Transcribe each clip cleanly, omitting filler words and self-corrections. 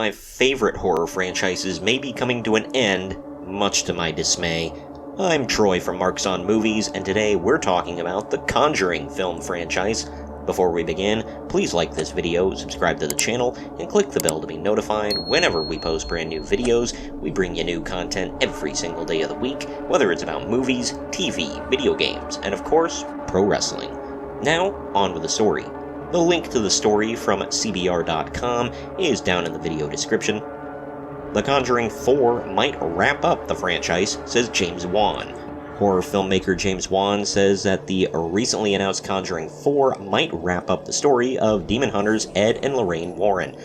my favorite horror franchises may be coming to an end, much to my dismay. I'm Troy from Marks on Movies, and today we're talking about the Conjuring film franchise. Before we begin, please like this video, subscribe to the channel, and click the bell to be notified whenever we post brand new videos. We bring you new content every single day of the week, whether it's about movies, TV, video games, and of course, pro wrestling. Now, on with the story. The link to the story from cbr.com is down in the video description. The Conjuring 4 might wrap up the franchise, says James Wan. Horror filmmaker James Wan says that the recently announced Conjuring 4 might wrap up the story of demon hunters Ed and Lorraine Warren.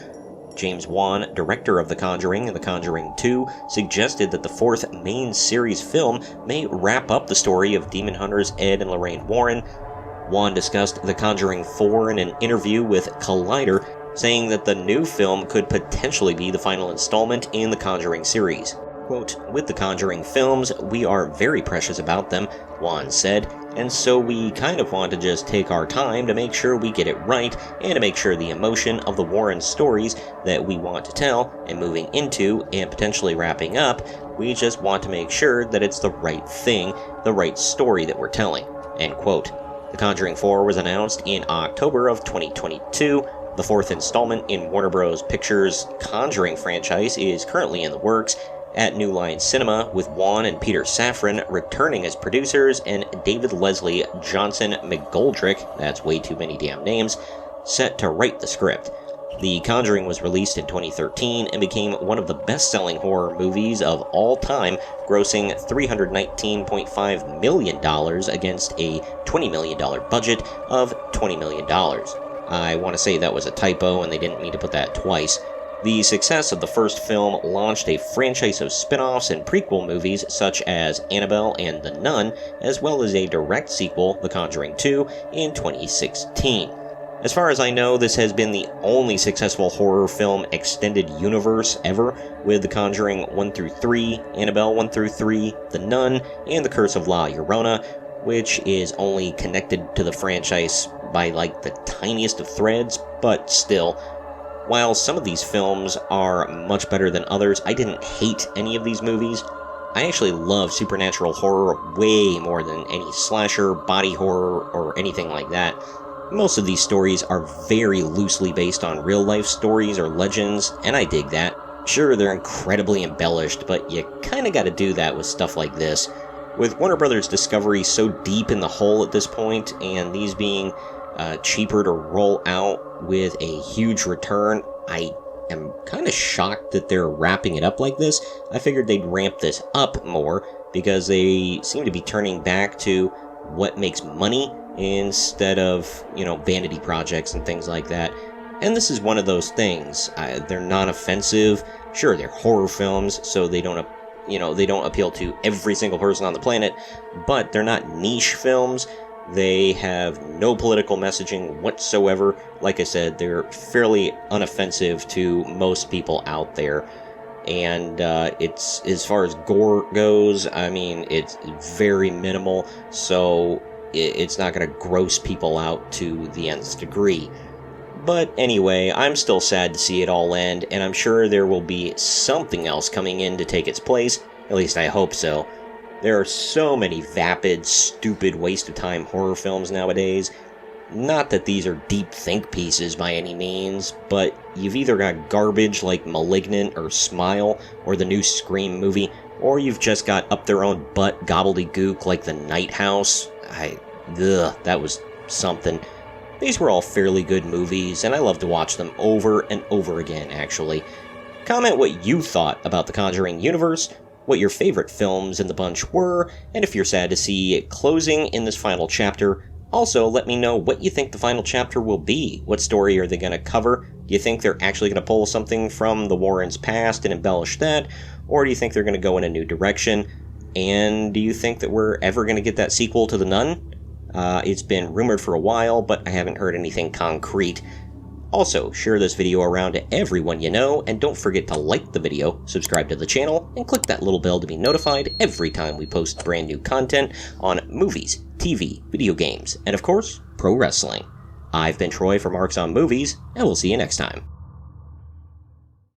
James Wan, director of The Conjuring and The Conjuring 2, suggested that the fourth main series film may wrap up the story of demon hunters Ed and Lorraine Warren. Wan discussed The Conjuring 4 in an interview with Collider, saying that the new film could potentially be the final installment in the Conjuring series. Quote, "With the Conjuring films, we are very precious about them," Wan said, "and so we kind of want to just take our time to make sure we get it right and to make sure the emotion of the Warren stories that we want to tell and moving into and potentially wrapping up, we just want to make sure that it's the right thing, the right story that we're telling." End quote. The Conjuring 4 was announced in October of 2022. The fourth installment in Warner Bros. Pictures' Conjuring franchise is currently in the works at New Line Cinema, with Wan and Peter Safran returning as producers and David Leslie Johnson McGoldrick, that's way too many damn names, set to write the script. The Conjuring was released in 2013 and became one of the best-selling horror movies of all time, grossing $319.5 million against a $20 million budget of $20 million. I want to say that was a typo and they didn't mean to put that twice. The success of the first film launched a franchise of spin-offs and prequel movies such as Annabelle and The Nun, as well as a direct sequel, The Conjuring 2, in 2016. As far as I know, this has been the only successful horror film extended universe ever, with The Conjuring 1 through 3, Annabelle 1 through 3, The Nun, and The Curse of La Llorona, which is only connected to the franchise by like the tiniest of threads, but still. While some of these films are much better than others, I didn't hate any of these movies. I actually love supernatural horror way more than any slasher, body horror, or anything like that. Most of these stories are very loosely based on real-life stories or legends, and I dig that. Sure, they're incredibly embellished, but you kinda gotta do that with stuff like this. With Warner Bros. Discovery so deep in the hole at this point, and these being cheaper to roll out with a huge return, I am kind of shocked that they're wrapping it up like this. I figured they'd ramp this up more, because they seem to be turning back to what makes money instead of, vanity projects and things like that. And this is one of those things. They're non-offensive. Sure, they're horror films, so they don't appeal to every single person on the planet, but they're not niche films. They have no political messaging whatsoever. Like I said, they're fairly unoffensive to most people out there. And it's, as far as gore goes, I mean, it's very minimal, so it's not going to gross people out to the nth degree. But anyway, I'm still sad to see it all end, and I'm sure there will be something else coming in to take its place. At least I hope so. There are so many vapid, stupid, waste-of-time horror films nowadays. Not that these are deep think pieces by any means, but you've either got garbage like Malignant or Smile, or the new Scream movie, or you've just got up-their-own-butt gobbledygook like The Night House. That was something. These were all fairly good movies, and I love to watch them over and over again, actually. Comment what you thought about the Conjuring universe, what your favorite films in the bunch were, and if you're sad to see it closing in this final chapter. Also, let me know what you think the final chapter will be. What story are they going to cover? Do you think they're actually going to pull something from the Warrens' past and embellish that? Or do you think they're going to go in a new direction? And do you think that we're ever going to get that sequel to The Nun? It's been rumored for a while, but I haven't heard anything concrete. Also, share this video around to everyone you know, and don't forget to like the video, subscribe to the channel, and click that little bell to be notified every time we post brand new content on movies, TV, video games, and of course, pro wrestling. I've been Troy from Marks on Movies, and we'll see you next time.